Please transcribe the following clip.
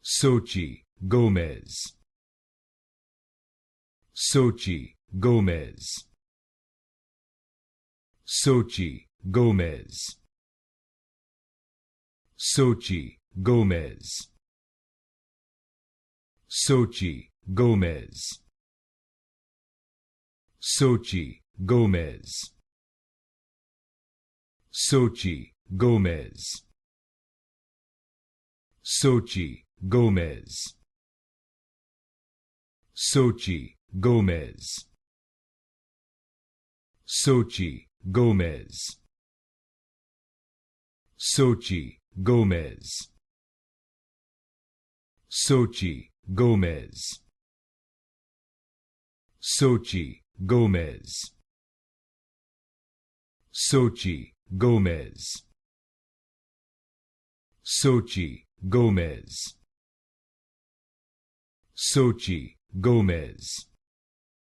Xochitl Gomez. Xochitl Gomez. Xochitl Gomez. Xochitl Gomez. Xochitl Gomez. Xochitl Gomez. Xochitl Gomez. Xochitl Gomez. Xochitl Gomez. Xochitl Gomez. Xochitl Gomez. Xochitl Gomez. Xochitl Gomez. Xochitl Gomez. Xochitl Gomez. Xochitl Gomez.